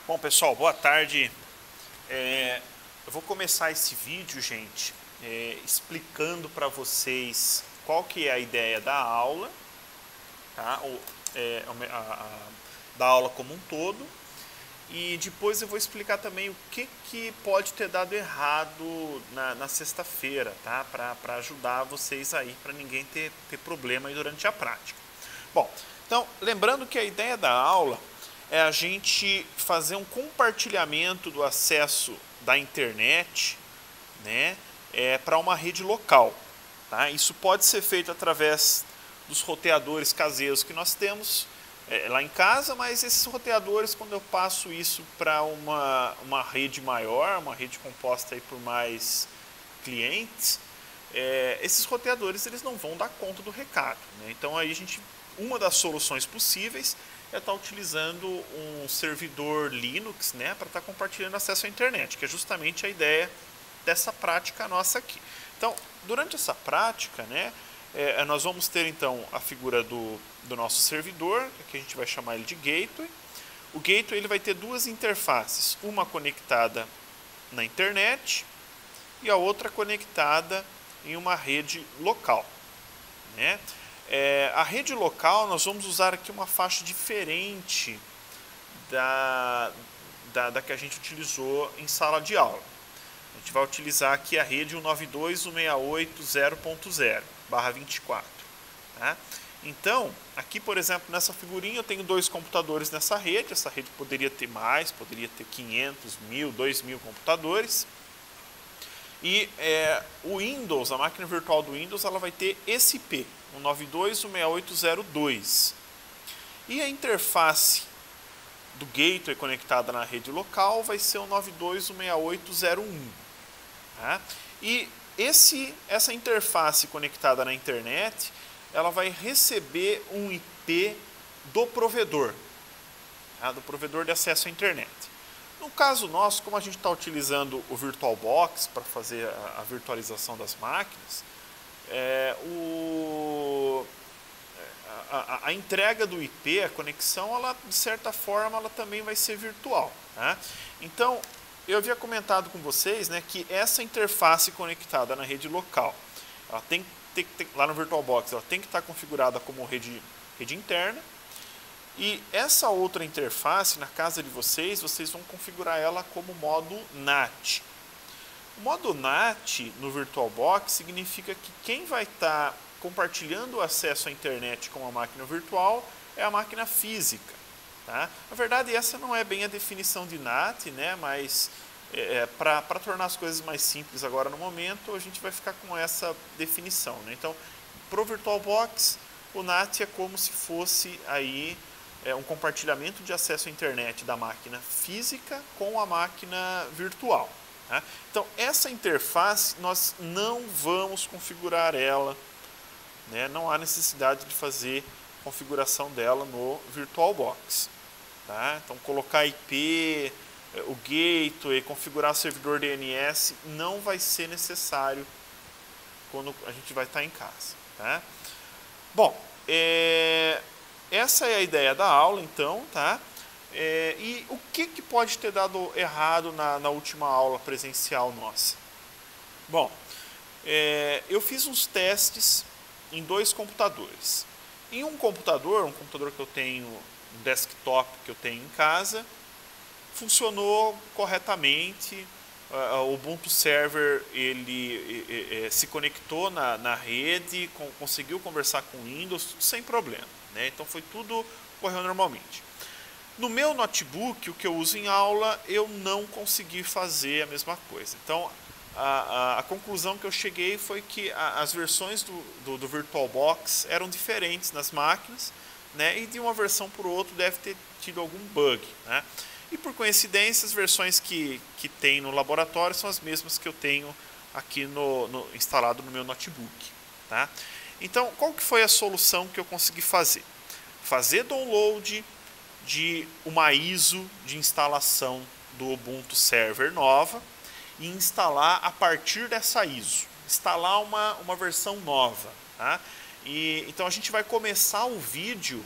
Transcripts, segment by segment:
Bom, pessoal, boa tarde. Eu vou começar esse vídeo, gente, explicando para vocês qual que é a ideia da aula, tá? Da aula como um todo. E depois eu vou explicar também o que pode ter dado errado na sexta-feira, tá? Para ajudar vocês aí, para ninguém ter problema aí durante a prática. Bom, então, lembrando que a ideia da aula é a gente fazer um compartilhamento do acesso da internet, né, para uma rede local. Tá? Isso pode ser feito através dos roteadores caseiros que nós temos lá em casa, mas esses roteadores, quando eu passo isso para uma rede maior, uma rede composta aí por mais clientes, esses roteadores eles não vão dar conta do recado. Né? Então aí uma das soluções possíveis é estar utilizando um servidor Linux, né, para estar compartilhando acesso à internet, que é justamente a ideia dessa prática nossa aqui. Então, durante essa prática, né, nós vamos ter então a figura do nosso servidor, que a gente vai chamar ele de gateway. O gateway ele vai ter duas interfaces, uma conectada na internet e a outra conectada em uma rede local, né? A rede local, nós vamos usar aqui uma faixa diferente da que a gente utilizou em sala de aula. A gente vai utilizar aqui a rede 192.168.0.0/24. Tá? Então, aqui, por exemplo, nessa figurinha eu tenho 2 computadores nessa rede. Essa rede poderia ter mais, poderia ter 500, 1000, 2000 computadores. E o Windows, a máquina virtual do Windows, ela vai ter esse IP, 192.168.0.2. E a interface do gateway conectada na rede local vai ser o 92.168.0.1. Tá? E essa interface conectada na internet, ela vai receber um IP do provedor, tá? Do provedor de acesso à internet. No caso nosso, como a gente está utilizando o VirtualBox para fazer a virtualização das máquinas, a entrega do IP, a conexão, ela, de certa forma, ela também vai ser virtual. Tá? Então, eu havia comentado com vocês, né, que essa interface conectada na rede local, ela lá no VirtualBox, ela tem que estar configurada como rede interna. E essa outra interface, na casa de vocês vão configurar ela como modo NAT. O modo NAT no VirtualBox significa que quem vai estar compartilhando o acesso à internet com a máquina virtual é a máquina física. Tá? Na verdade, essa não é bem a definição de NAT, né? Mas para tornar as coisas mais simples agora no momento, a gente vai ficar com essa definição. Né? Então, para o VirtualBox, o NAT é como se fosse aí um compartilhamento de acesso à internet da máquina física com a máquina virtual. Tá? Então, essa interface, nós não vamos configurar ela, né? Não há necessidade de fazer configuração dela no VirtualBox. Tá? Então, colocar IP, o gateway, configurar o servidor DNS, não vai ser necessário quando a gente vai estar em casa. Tá? Bom, essa é a ideia da aula, então, tá? E o que pode ter dado errado na última aula presencial nossa? Bom, eu fiz uns testes em 2 computadores. Em um computador que eu tenho, um desktop que eu tenho em casa, funcionou corretamente. O Ubuntu Server ele se conectou na rede, conseguiu conversar com o Windows sem problema. Né? Então correu normalmente. No meu notebook, o que eu uso em aula, eu não consegui fazer a mesma coisa. Então, a conclusão que eu cheguei foi que as versões do VirtualBox eram diferentes nas máquinas, né? E de uma versão para outra deve ter tido algum bug. Né? E por coincidência, as versões que tem no laboratório são as mesmas que eu tenho aqui instalado no meu notebook. Tá? Então, qual que foi a solução que eu consegui fazer? Fazer download de uma ISO de instalação do Ubuntu Server nova e instalar a partir dessa ISO. Instalar uma versão nova. Tá? Então a gente vai começar o vídeo,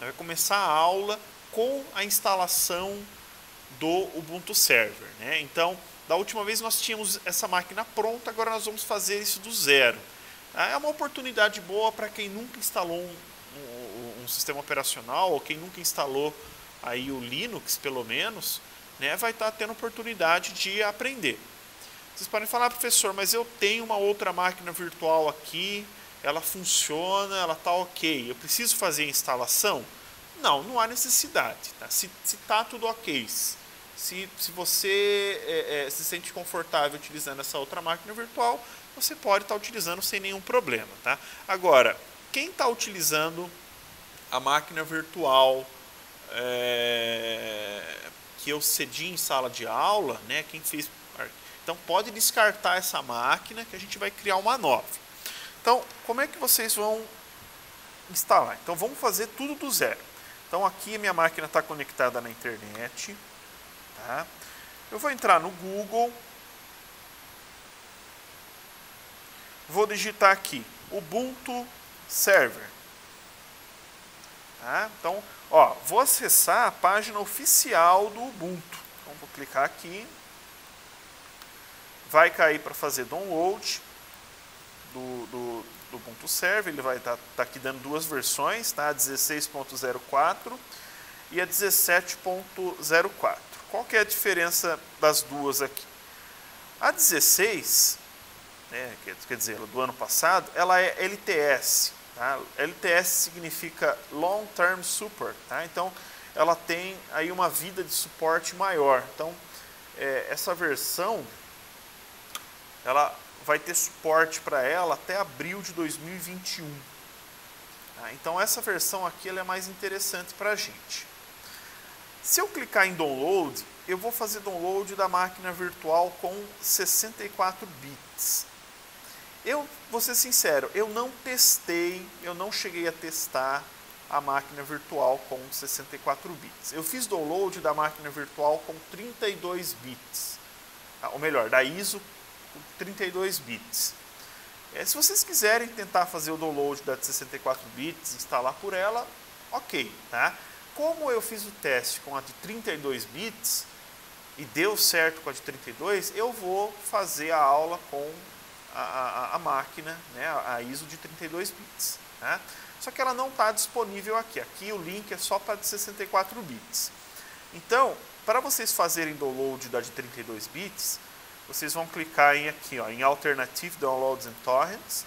vai começar a aula com a instalação do Ubuntu Server, né? Então, da última vez nós tínhamos essa máquina pronta, agora nós vamos fazer isso do zero. É uma oportunidade boa para quem nunca instalou um sistema operacional, ou quem nunca instalou aí o Linux, pelo menos, né, vai estar tendo oportunidade de aprender. Vocês podem falar, professor, mas eu tenho uma outra máquina virtual aqui, ela funciona, ela está ok, eu preciso fazer a instalação? Não, não há necessidade. Tá? Se está tudo ok, se você se sente confortável utilizando essa outra máquina virtual, você pode estar utilizando sem nenhum problema. Tá? Agora, quem está utilizando a máquina virtual que eu cedi em sala de aula, né, quem fez, então pode descartar essa máquina que a gente vai criar uma nova. Então, como é que vocês vão instalar? Então, vamos fazer tudo do zero. Então, aqui a minha máquina está conectada na internet. Tá? Eu vou entrar no Google. Vou digitar aqui Ubuntu Server. Tá? Então, ó, vou acessar a página oficial do Ubuntu. Então, vou clicar aqui. Vai cair para fazer download do Ubuntu Server. Ele vai estar aqui dando duas versões, tá? 16.04 e a 17.04. Qual que é a diferença das duas aqui? A 16, né, quer dizer, do ano passado, ela é LTS. Tá? LTS significa Long Term Support. Tá? Então, ela tem aí uma vida de suporte maior. Então, essa versão, ela vai ter suporte para ela até abril de 2021. Tá? Então, essa versão aqui ela é mais interessante para a gente. Se eu clicar em download, eu vou fazer download da máquina virtual com 64 bits. Eu vou ser sincero, eu não testei, eu não cheguei a testar a máquina virtual com 64 bits. Eu fiz download da máquina virtual com 32 bits. Ou melhor, da ISO com 32 bits. Se vocês quiserem tentar fazer o download da de 64 bits, instalar por ela, ok, tá? Como eu fiz o teste com a de 32 bits e deu certo com a de 32, eu vou fazer a aula com a máquina, né, a ISO de 32 bits. Né? Só que ela não está disponível aqui. Aqui o link é só para de 64 bits. Então, para vocês fazerem download da de 32 bits, vocês vão clicar aqui, ó, em Alternative Downloads and Torrents.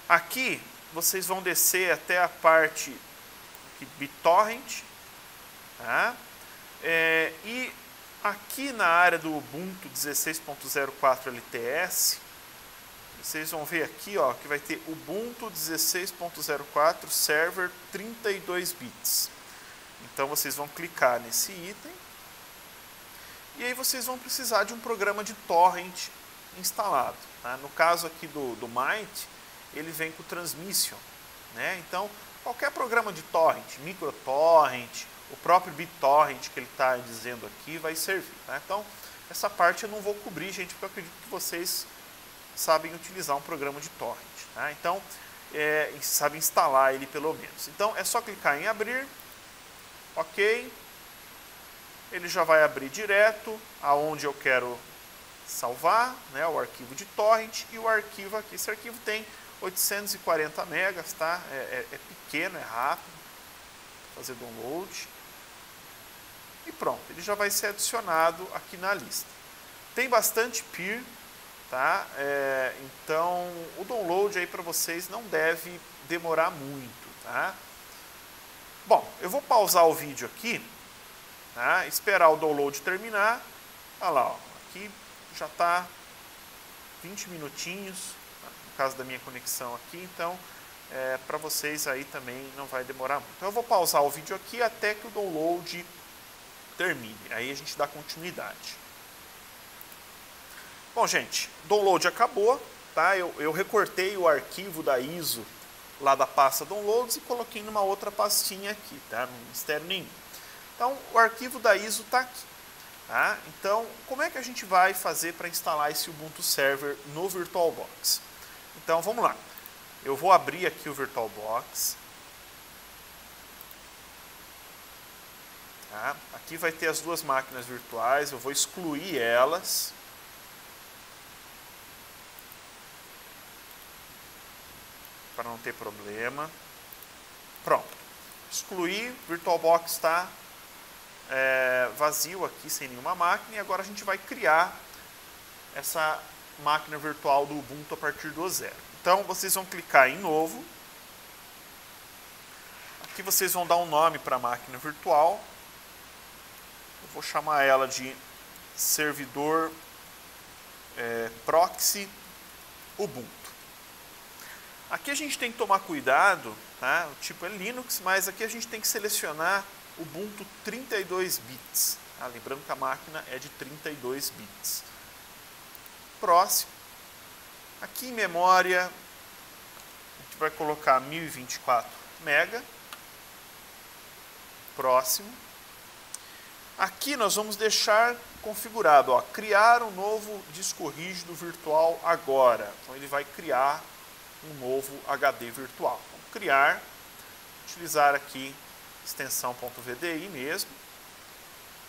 Aqui vocês vão descer até a parte de BitTorrent, tá? E aqui na área do Ubuntu 16.04 LTS, vocês vão ver aqui, ó, que vai ter Ubuntu 16.04 Server 32 bits. Então vocês vão clicar nesse item e aí vocês vão precisar de um programa de torrent instalado. Tá? No caso aqui do Might, ele vem com o Transmission, né? Então, qualquer programa de torrent, microtorrent, o próprio BitTorrent que ele está dizendo aqui vai servir. Tá? Então, essa parte eu não vou cobrir, gente, porque eu acredito que vocês sabem utilizar um programa de torrent. Tá? Então, sabem instalar ele pelo menos. Então, é só clicar em abrir, ok, ele já vai abrir direto aonde eu quero salvar, né, o arquivo de torrent e o arquivo aqui. Esse arquivo tem 840 megas, tá? É pequeno, é rápido. Vou fazer download. E pronto, ele já vai ser adicionado aqui na lista. Tem bastante peer, tá? Então o download aí para vocês não deve demorar muito, tá? Bom, eu vou pausar o vídeo aqui, tá? Esperar o download terminar. Olha lá, ó, aqui já está 20 minutinhos, no caso da minha conexão aqui, então para vocês aí também não vai demorar muito. Então eu vou pausar o vídeo aqui até que o download termine, aí a gente dá continuidade. Bom, gente, o download acabou, tá? Eu recortei o arquivo da ISO lá da pasta Downloads e coloquei numa outra pastinha aqui, tá? Não mistério nenhum. Então, o arquivo da ISO está aqui. Tá? Então, como é que a gente vai fazer para instalar esse Ubuntu Server no VirtualBox? Então, vamos lá. Eu vou abrir aqui o VirtualBox. Tá? Aqui vai ter as duas máquinas virtuais, eu vou excluir elas. Para não ter problema. Pronto. Excluir, VirtualBox está vazio aqui, sem nenhuma máquina. E agora a gente vai criar essa máquina virtual do Ubuntu a partir do zero. Então, vocês vão clicar em Novo. Aqui vocês vão dar um nome para a máquina virtual. Eu vou chamar ela de servidor proxy Ubuntu. Aqui a gente tem que tomar cuidado, tá? O tipo é Linux, mas aqui a gente tem que selecionar Ubuntu 32 bits. Tá? Lembrando que a máquina é de 32 bits. Próximo. Aqui em memória, a gente vai colocar 1024 MB. Próximo. Aqui nós vamos deixar configurado, ó, criar um novo disco rígido virtual agora. Então ele vai criar um novo HD virtual. Vamos criar, utilizar aqui extensão .vdi mesmo,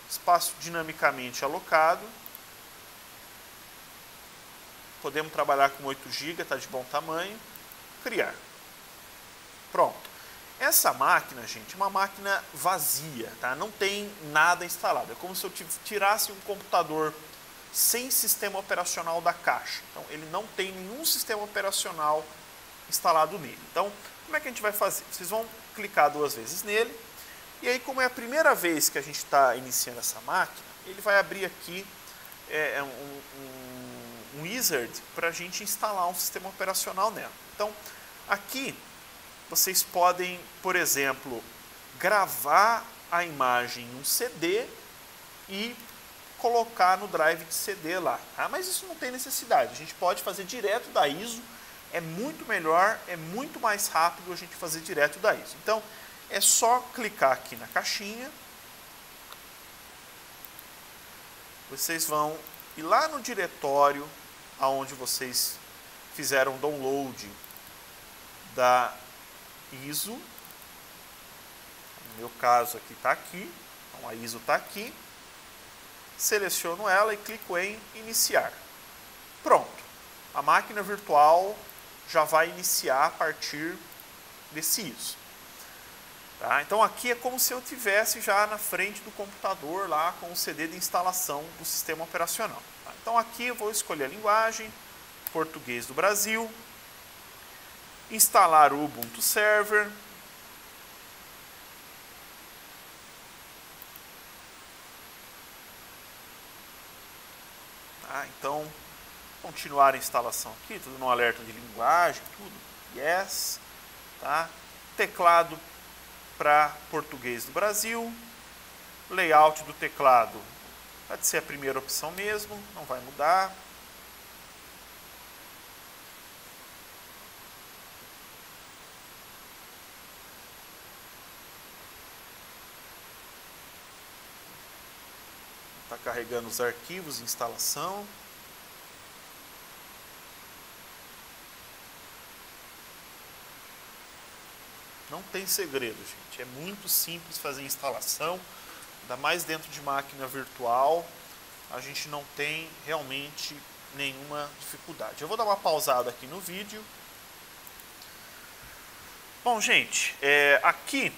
espaço dinamicamente alocado, podemos trabalhar com 8 GB, está de bom tamanho, criar. Pronto. Essa máquina, gente, é uma máquina vazia, tá? Não tem nada instalado. É como se eu tirasse um computador sem sistema operacional da caixa. Então, ele não tem nenhum sistema operacional instalado nele. Então, como é que a gente vai fazer? Vocês vão clicar 2 vezes nele, e aí, como é a primeira vez que a gente está iniciando essa máquina, ele vai abrir aqui um wizard para a gente instalar um sistema operacional nela. Então, aqui vocês podem, por exemplo, gravar a imagem em um CD e colocar no drive de CD lá. Tá? Mas isso não tem necessidade. A gente pode fazer direto da ISO. É muito melhor, é muito mais rápido a gente fazer direto da ISO. Então, é só clicar aqui na caixinha. Vocês vão ir lá no diretório onde vocês fizeram download da ISO. No meu caso aqui está aqui. Então, a ISO está aqui. Seleciono ela e clico em iniciar. Pronto. A máquina virtual já vai iniciar a partir desse ISO. Tá? Então aqui é como se eu tivesse já na frente do computador lá com o CD de instalação do sistema operacional. Tá? Então aqui eu vou escolher a linguagem, português do Brasil, instalar o Ubuntu Server, tá? Então continuar a instalação aqui, tudo no alerta de linguagem, tudo, yes, tá? Teclado para português do Brasil, layout do teclado, pode ser a primeira opção mesmo, não vai mudar. Está carregando os arquivos de instalação. Não tem segredo, gente. É muito simples fazer a instalação, ainda mais dentro de máquina virtual. A gente não tem realmente nenhuma dificuldade. Eu vou dar uma pausada aqui no vídeo. Bom, gente, aqui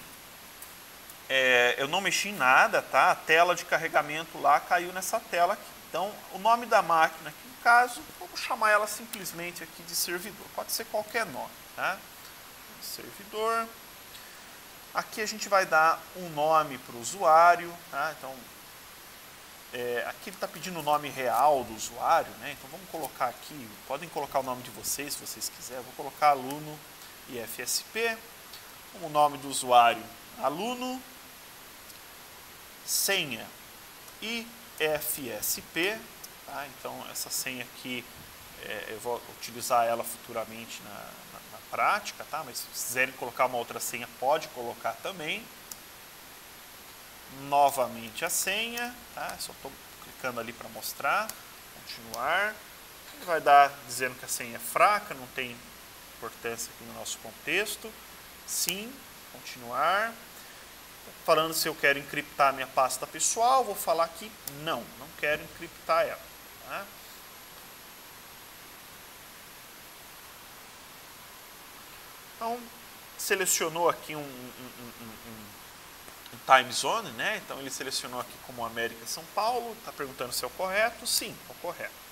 eu não mexi em nada, tá? A tela de carregamento lá caiu nessa tela aqui. Então, o nome da máquina aqui, no caso, vamos chamar ela simplesmente aqui de servidor. Pode ser qualquer nome, tá? Servidor. Aqui a gente vai dar um nome para o usuário, tá? Então, aqui ele está pedindo o nome real do usuário, né? Então vamos colocar aqui, podem colocar o nome de vocês, se vocês quiserem. Vou colocar aluno IFSP, como nome do usuário, aluno, senha IFSP, tá? Então essa senha aqui, eu vou utilizar ela futuramente na prática, tá? Mas se quiserem colocar uma outra senha, pode colocar também. Novamente a senha, tá? Só estou clicando ali para mostrar. Continuar. Ele vai dar dizendo que a senha é fraca, não tem importância aqui no nosso contexto. Sim, continuar. Falando se eu quero encriptar minha pasta pessoal, vou falar que não quero encriptar ela. Tá? Então, selecionou aqui um time zone, né? Então ele selecionou aqui como América São Paulo, está perguntando se é o correto. Sim, é o correto.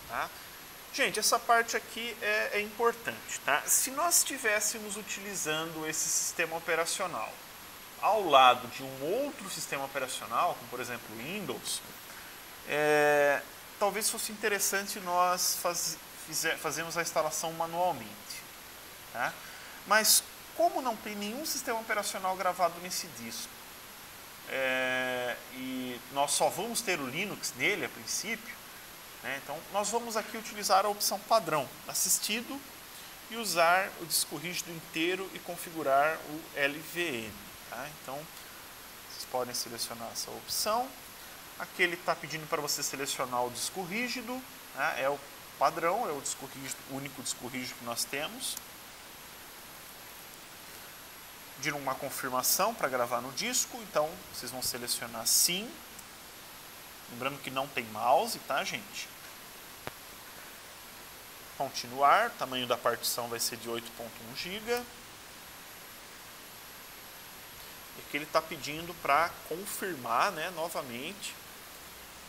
Tá? Gente, essa parte aqui é importante. Tá? Se nós estivéssemos utilizando esse sistema operacional ao lado de um outro sistema operacional, como por exemplo o Windows, talvez fosse interessante nós fazermos a instalação manualmente. Tá? Mas como não tem nenhum sistema operacional gravado nesse disco, e nós só vamos ter o Linux nele a princípio, né? Então nós vamos aqui utilizar a opção padrão, assistido, e usar o disco rígido inteiro e configurar o LVN. Tá? Então vocês podem selecionar essa opção. Aqui ele está pedindo para você selecionar o disco rígido, né? É o padrão, é o disco rígido, o único disco rígido que nós temos. Pedindo uma confirmação para gravar no disco, então vocês vão selecionar sim. Lembrando que não tem mouse, tá, gente? Continuar, o tamanho da partição vai ser de 8.1 GB. E aqui ele está pedindo para confirmar, né, novamente,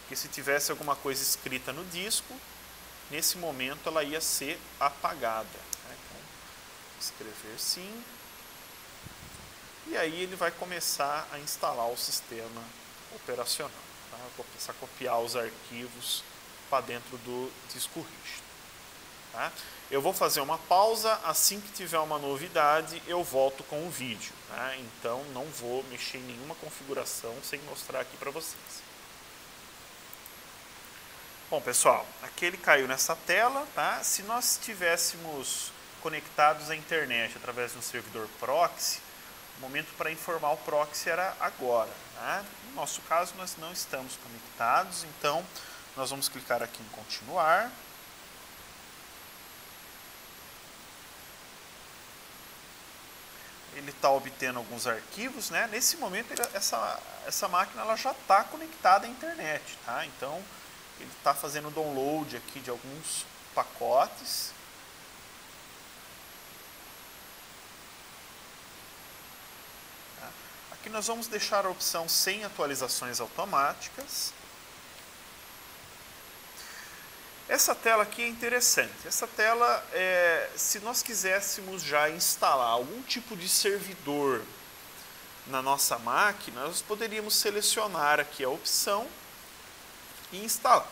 que se tivesse alguma coisa escrita no disco, nesse momento ela ia ser apagada. Né? Então, escrever sim. E aí ele vai começar a instalar o sistema operacional. Tá? Vou começar a copiar os arquivos para dentro do disco rígido. Tá? Eu vou fazer uma pausa, assim que tiver uma novidade eu volto com o vídeo. Tá? Então não vou mexer em nenhuma configuração sem mostrar aqui para vocês. Bom pessoal, aqui ele caiu nessa tela. Tá? Se nós estivéssemos conectados à internet através de um servidor proxy, o momento para informar o proxy era agora. Tá? No nosso caso nós não estamos conectados, então nós vamos clicar aqui em continuar. Ele está obtendo alguns arquivos, né? Nesse momento essa máquina ela já está conectada à internet, tá? Então ele está fazendo download aqui de alguns pacotes. Tá? Aqui nós vamos deixar a opção sem atualizações automáticas. Essa tela aqui é interessante. Essa tela, se nós quiséssemos já instalar algum tipo de servidor na nossa máquina, nós poderíamos selecionar aqui a opção e instalar.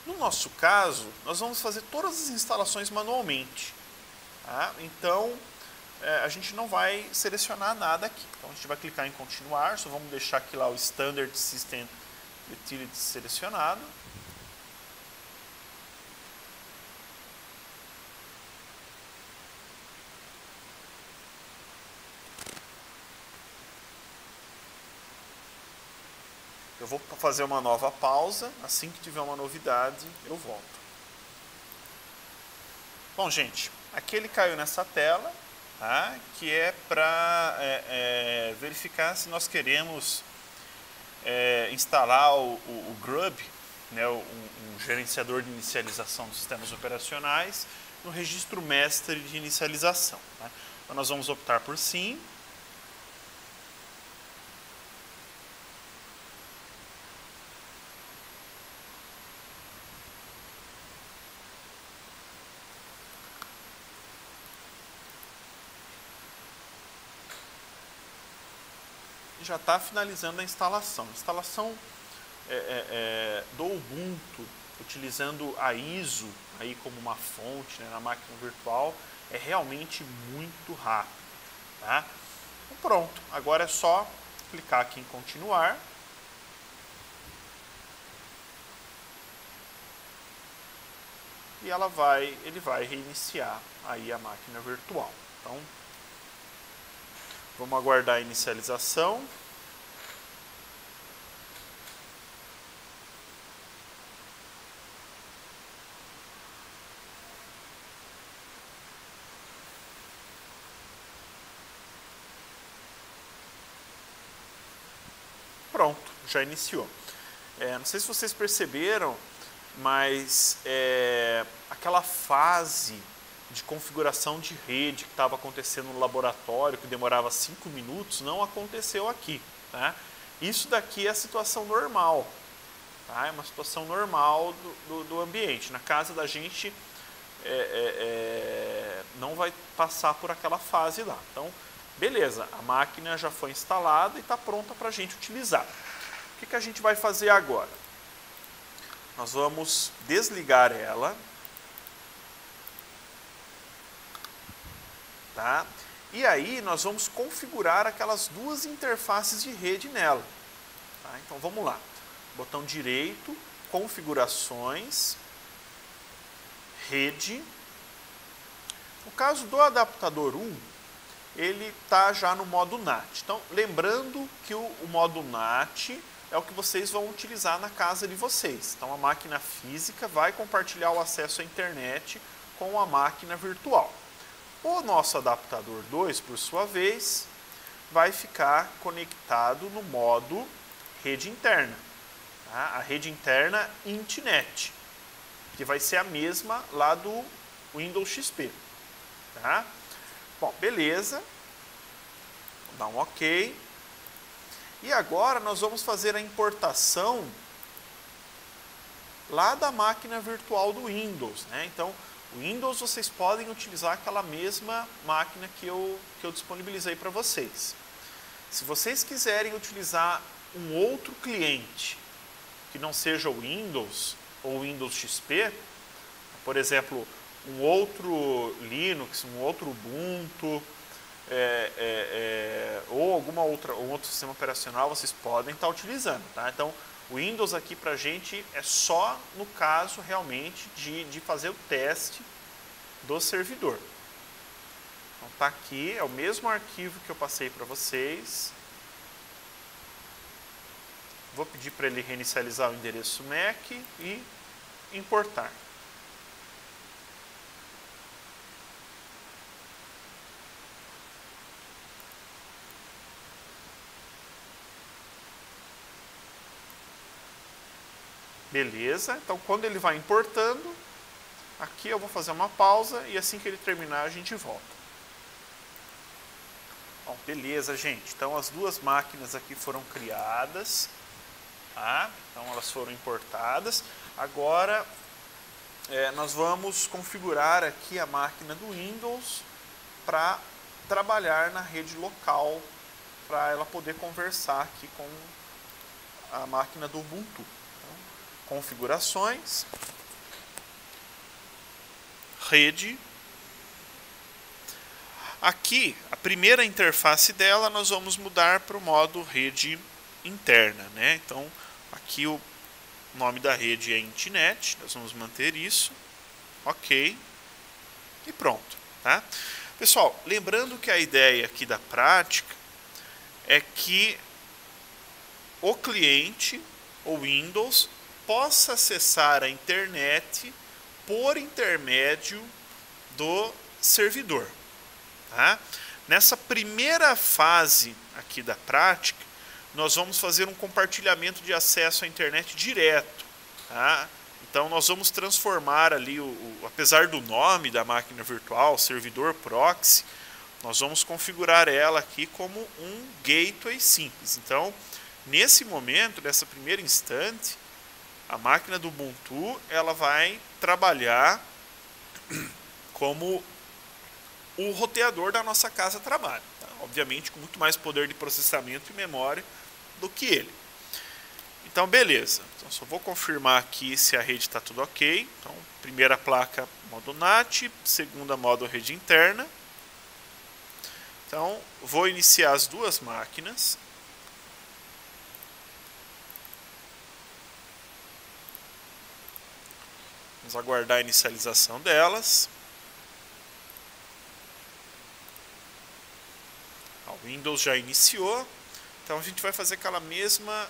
No nosso caso, nós vamos fazer todas as instalações manualmente. Tá? Então, a gente não vai selecionar nada aqui. Então, a gente vai clicar em continuar, só vamos deixar aqui lá o Standard System Utilities selecionado. Eu vou fazer uma nova pausa, assim que tiver uma novidade, eu volto. Bom, gente, aqui ele caiu nessa tela, tá? Que é para verificar se nós queremos instalar o Grub, né? um gerenciador de inicialização dos sistemas operacionais, no registro mestre de inicialização. Tá? Então nós vamos optar por sim. Já está finalizando a instalação. A instalação do Ubuntu, utilizando a ISO aí como uma fonte, né, na máquina virtual, é realmente muito rápido. Tá? Então, pronto, agora é só clicar aqui em continuar. E ele vai reiniciar aí a máquina virtual. Então, vamos aguardar a inicialização. já iniciou. Não sei se vocês perceberam, mas aquela fase de configuração de rede que estava acontecendo no laboratório, que demorava 5 minutos, não aconteceu aqui. Tá? Isso daqui é a situação normal. Tá? É uma situação normal do ambiente. Na casa da gente não vai passar por aquela fase lá. Então, beleza, a máquina já foi instalada e está pronta para a gente utilizar. O que a gente vai fazer agora? Nós vamos desligar ela. Tá? E aí nós vamos configurar aquelas duas interfaces de rede nela. Tá? Então vamos lá. Botão direito, configurações, rede. No caso do adaptador 1, ele está já no modo NAT. Então, lembrando que o modo NAT é o que vocês vão utilizar na casa de vocês. Então, a máquina física vai compartilhar o acesso à internet com a máquina virtual. O nosso adaptador 2, por sua vez, vai ficar conectado no modo rede interna. Tá? A rede interna Intnet, que vai ser a mesma lá do Windows XP. Tá? Bom, beleza. Vou dar um OK. E agora nós vamos fazer a importação lá da máquina virtual do Windows. Né? Então, o Windows vocês podem utilizar aquela mesma máquina que eu disponibilizei para vocês. Se vocês quiserem utilizar um outro cliente que não seja o Windows ou o Windows XP, por exemplo, um outro Linux, um outro Ubuntu, ou um outro sistema operacional, vocês podem estar utilizando. Tá? Então, o Windows aqui para a gente é só no caso realmente de fazer o teste do servidor. Então tá aqui, é o mesmo arquivo que eu passei para vocês. Vou pedir para ele reinicializar o endereço MAC e importar. Beleza, então quando ele vai importando, aqui eu vou fazer uma pausa e assim que ele terminar a gente volta. Bom, beleza, gente, então as duas máquinas aqui foram criadas, tá? Então elas foram importadas. Agora nós vamos configurar aqui a máquina do Windows para trabalhar na rede local, para ela poder conversar aqui com a máquina do Ubuntu. Configurações, rede. Aqui, a primeira interface dela, nós vamos mudar para o modo rede interna. Né? Então, aqui o nome da rede é Intnet, nós vamos manter isso. OK. E pronto. Tá? Pessoal, lembrando que a ideia aqui da prática é que o cliente, o Windows, possa acessar a internet por intermédio do servidor. Tá? Nessa primeira fase aqui da prática, nós vamos fazer um compartilhamento de acesso à internet direto. Tá? Então nós vamos transformar ali, apesar do nome da máquina virtual, servidor proxy, nós vamos configurar ela aqui como um gateway simples. Então, nesse momento, nessa primeira instante, a máquina do Ubuntu ela vai trabalhar como o roteador da nossa casa trabalha. Tá? Obviamente com muito mais poder de processamento e memória do que ele. Então beleza. Então, só vou confirmar aqui se a rede está tudo OK. Então, primeira placa modo NAT, segunda modo rede interna. Então vou iniciar as duas máquinas. Vamos aguardar a inicialização delas. O Windows já iniciou. Então a gente vai fazer aquela mesma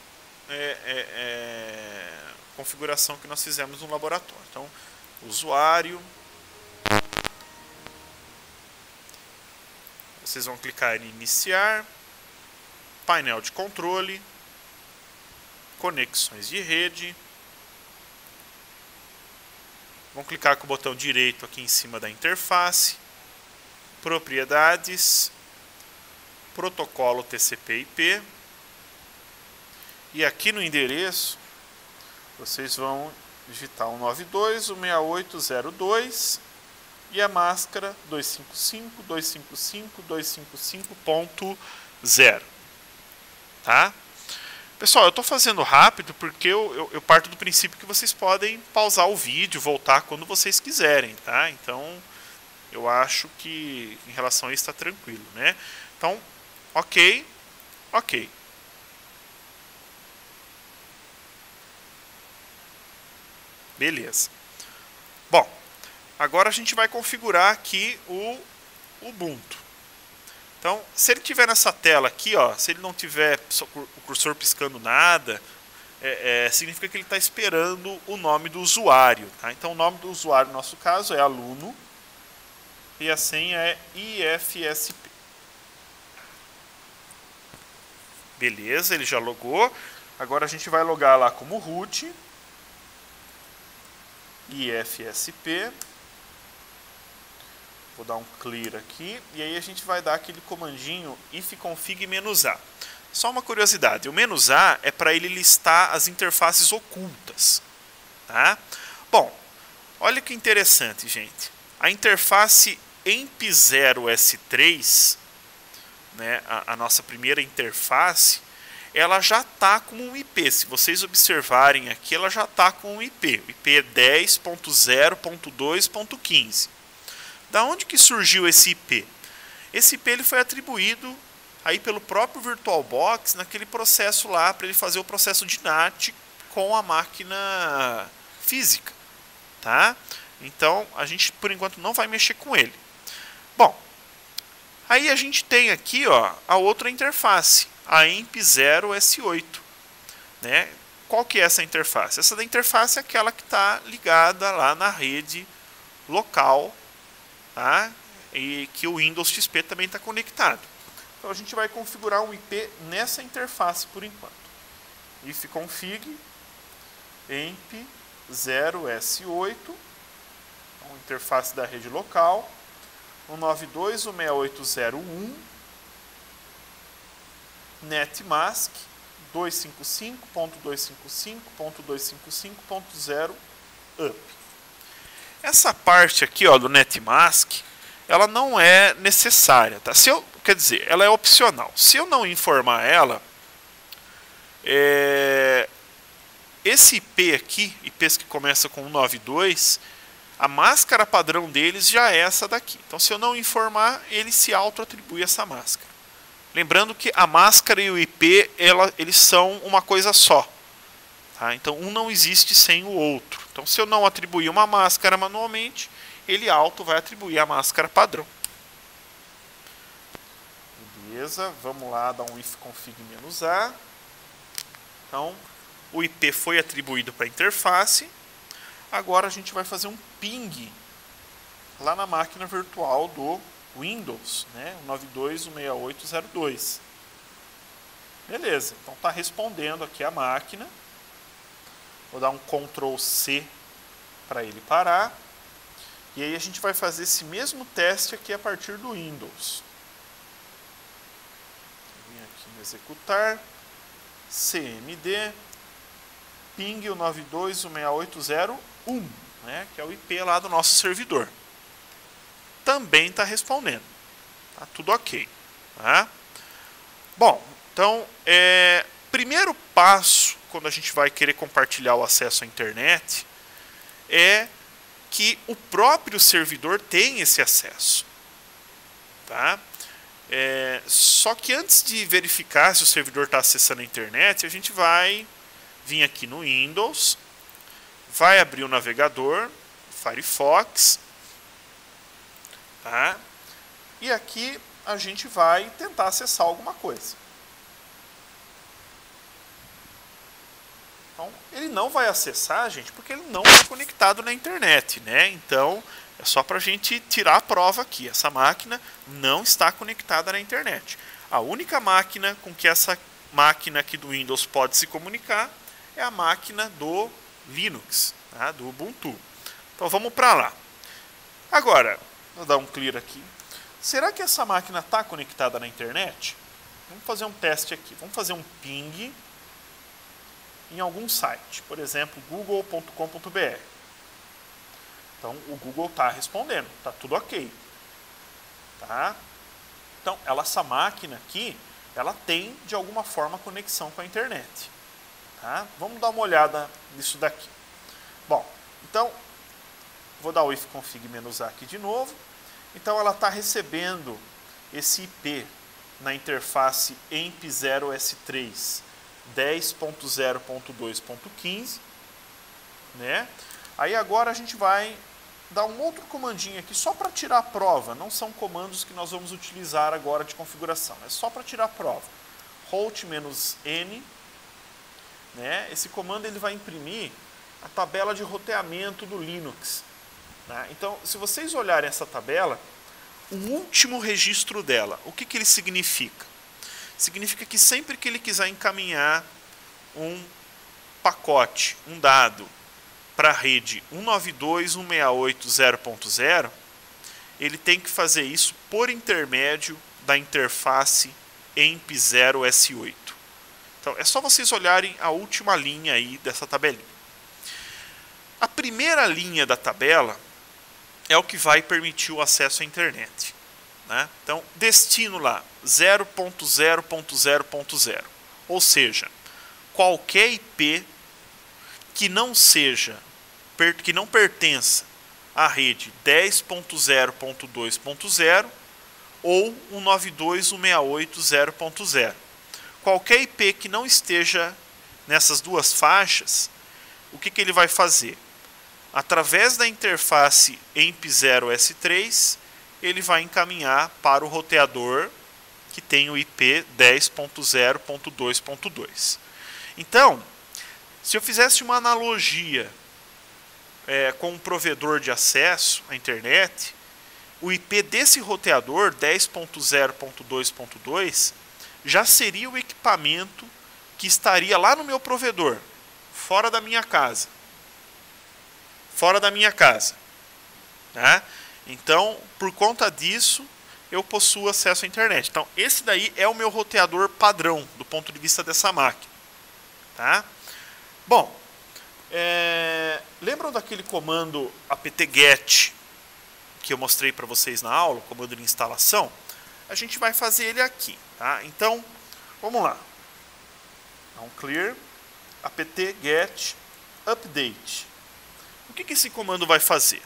configuração que nós fizemos no laboratório. Então, usuário. Vocês vão clicar em iniciar. Painel de controle. conexões de rede. Vamos clicar com o botão direito aqui em cima da interface, propriedades, protocolo TCP/IP, e aqui no endereço vocês vão digitar 192.168.02 e a máscara 255.255.255.0, tá? Pessoal, eu estou fazendo rápido porque eu parto do princípio que vocês podem pausar o vídeo, voltar quando vocês quiserem, tá? Então, eu acho que em relação a isso está tranquilo, né? Então, ok. Beleza. Bom, agora a gente vai configurar aqui o Ubuntu. Então, se ele tiver nessa tela aqui, ó, se ele não tiver o cursor piscando nada, significa que ele está esperando o nome do usuário. Tá? Então, o nome do usuário, no nosso caso, é aluno e a senha é IFSP. Beleza, ele já logou. Agora a gente vai logar lá como root, IFSP. Vou dar um clear aqui, e aí a gente vai dar aquele comandinho ifconfig-a. Só uma curiosidade, o "-a é para ele listar as interfaces ocultas. Tá? Bom, olha que interessante, gente. A interface EMP0S3, né, a nossa primeira interface, ela já está com um IP. Se vocês observarem aqui, ela já está com um IP. O IP é 10.0.2.15. Da onde que surgiu esse IP? Esse IP ele foi atribuído aí pelo próprio VirtualBox naquele processo lá, para ele fazer o processo de NAT com a máquina física. Tá? Então, a gente, por enquanto, não vai mexer com ele. Bom, aí a gente tem aqui, ó, a outra interface, a EMP0S8. Né? Qual que é essa interface? Essa da interface é aquela que está ligada lá na rede local, tá? E que o Windows XP também está conectado. Então a gente vai configurar um IP nessa interface por enquanto. ifconfig EMP0S8, então, interface da rede local, 192.168.0.1, netmask 255.255.255.0 up. Essa parte aqui, ó, do netmask, ela não é necessária, tá? Quer dizer, ela é opcional. Se eu não informar ela, esse IP aqui, IPs que começam com 192, a máscara padrão deles já é essa daqui. Então, se eu não informar, ele se auto-atribui essa máscara. Lembrando que a máscara e o IP, eles são uma coisa só. Tá? Então, um não existe sem o outro. Então, se eu não atribuir uma máscara manualmente, ele vai atribuir a máscara padrão. Beleza, vamos lá dar um ifconfig-a. Então, o IP foi atribuído para a interface. Agora a gente vai fazer um ping lá na máquina virtual do Windows, né? 92.168.0.2. Beleza, então está respondendo aqui a máquina. Vou dar um Ctrl C para ele parar. E aí a gente vai fazer esse mesmo teste aqui a partir do Windows. Vim aqui em executar, cmd, ping 192.168.0.1, né, que é o IP lá do nosso servidor. Também está respondendo. Tá tudo ok. Tá? Bom, então, primeiro passo, quando a gente vai querer compartilhar o acesso à internet, é que o próprio servidor tem esse acesso. Tá? Só que antes de verificar se o servidor está acessando a internet, a gente vai vir aqui no Windows, vai abrir o navegador, Firefox, tá? E aqui a gente vai tentar acessar alguma coisa. Então, ele não vai acessar, gente, porque ele não está conectado na internet, né? Então, é só para a gente tirar a prova aqui. Essa máquina não está conectada na internet. A única máquina com que essa máquina aqui do Windows pode se comunicar é a máquina do Linux, tá? Do Ubuntu. Então vamos para lá. Agora, vou dar um clear aqui. Será que essa máquina está conectada na internet? Vamos fazer um teste aqui. Vamos fazer um ping em algum site, por exemplo, google.com.br. Então o Google está respondendo, está tudo ok. Tá? Então essa máquina aqui, ela tem de alguma forma conexão com a internet. Tá? Vamos dar uma olhada nisso daqui. Bom, então vou dar o ifconfig-a aqui de novo. Então ela está recebendo esse IP na interface EMP0S3 10.0.2.15, né? Aí agora a gente vai dar um outro comandinho aqui só para tirar a prova. Não são comandos que nós vamos utilizar agora de configuração, é só para tirar a prova. Route-n, né? Esse comando ele vai imprimir a tabela de roteamento do Linux. Tá? Então, se vocês olharem essa tabela, o último registro dela, o que ele significa? Significa que sempre que ele quiser encaminhar um pacote, um dado, para a rede 192.168.0.0, ele tem que fazer isso por intermédio da interface EMP0S8. Então, é só vocês olharem a última linha aí dessa tabelinha. A primeira linha da tabela é o que vai permitir o acesso à internet. Né? Então, destino lá 0.0.0.0, ou seja, qualquer IP que não pertença à rede 10.0.2.0 ou 192.168.0.0. Qualquer IP que não esteja nessas duas faixas, o que ele vai fazer? Através da interface EMP0S3, ele vai encaminhar para o roteador que tem o IP 10.0.2.2. Então, se eu fizesse uma analogia com um provedor de acesso à internet, o IP desse roteador 10.0.2.2 já seria o equipamento que estaria lá no meu provedor, fora da minha casa. Fora da minha casa. Tá? Então, por conta disso, eu possuo acesso à internet. Então, esse daí é o meu roteador padrão, do ponto de vista dessa máquina. Tá? Bom, lembram daquele comando apt-get que eu mostrei para vocês na aula, o comando de instalação? A gente vai fazer ele aqui. Tá? Então, vamos lá. Então, clear apt-get update. O que esse comando vai fazer?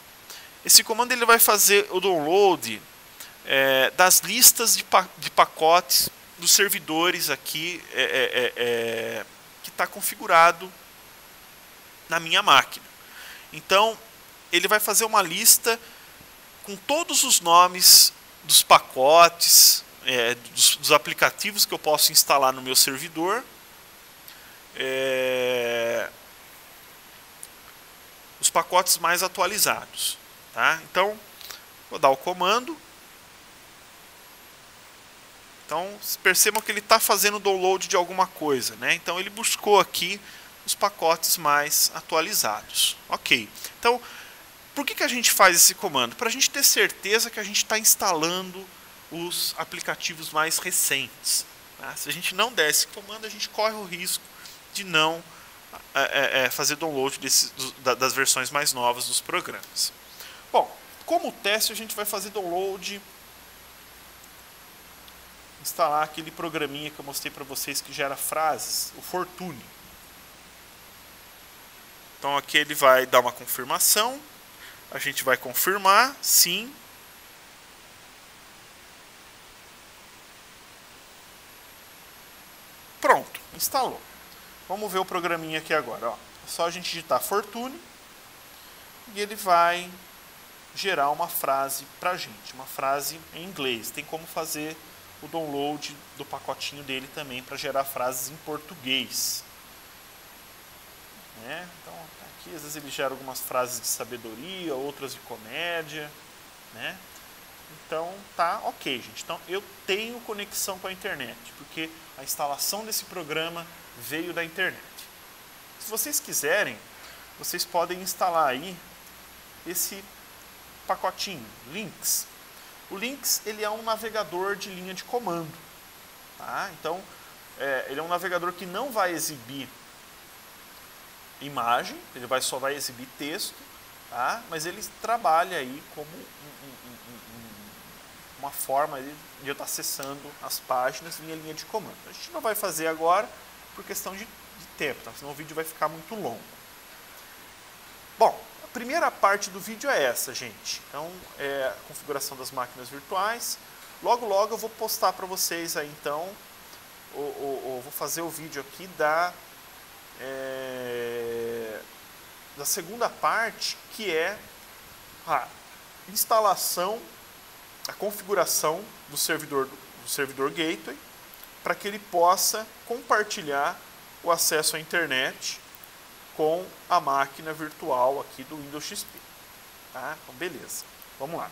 Esse comando ele vai fazer o download das listas de pacotes dos servidores aqui que está configurado na minha máquina. Então, ele vai fazer uma lista com todos os nomes dos pacotes, dos aplicativos que eu posso instalar no meu servidor, os pacotes mais atualizados. Tá? Então, vou dar o comando. Então, percebam que ele está fazendo download de alguma coisa. Né? Então, ele buscou aqui os pacotes mais atualizados. Ok. Então, por que a gente faz esse comando? Para a gente ter certeza que a gente está instalando os aplicativos mais recentes. Tá? Se a gente não der esse comando, a gente corre o risco de não fazer download das versões mais novas dos programas. Bom, como teste a gente vai fazer download, instalar aquele programinha que eu mostrei para vocês que gera frases, o Fortune. Então aqui ele vai dar uma confirmação, a gente vai confirmar, sim. Pronto, instalou. Vamos ver o programinha aqui agora. Ó. É só a gente digitar Fortune e ele vai gerar uma frase para a gente, uma frase em inglês. Tem como fazer o download do pacotinho dele também para gerar frases em português. Né? Então, aqui às vezes ele gera algumas frases de sabedoria, outras de comédia. Né? Então, tá ok, gente. Então, eu tenho conexão com a internet, porque a instalação desse programa veio da internet. vocês quiserem, vocês podem instalar aí esse pacotinho, Lynx. O Lynx, ele é um navegador de linha de comando. Tá? Então, ele é um navegador que não vai exibir imagem, ele só vai exibir texto, tá? Mas ele trabalha aí como uma forma de eu estar acessando as páginas via linha de comando. A gente não vai fazer agora por questão de tempo, tá? Senão o vídeo vai ficar muito longo. Bom, a primeira parte do vídeo é essa, gente. Então, é a configuração das máquinas virtuais. Logo, logo eu vou postar para vocês aí, então, vou fazer o vídeo aqui da segunda parte, que é a instalação, a configuração do servidor Gateway, para que ele possa compartilhar o acesso à internet com a máquina virtual aqui do Windows XP. Tá? Então, beleza. Vamos lá.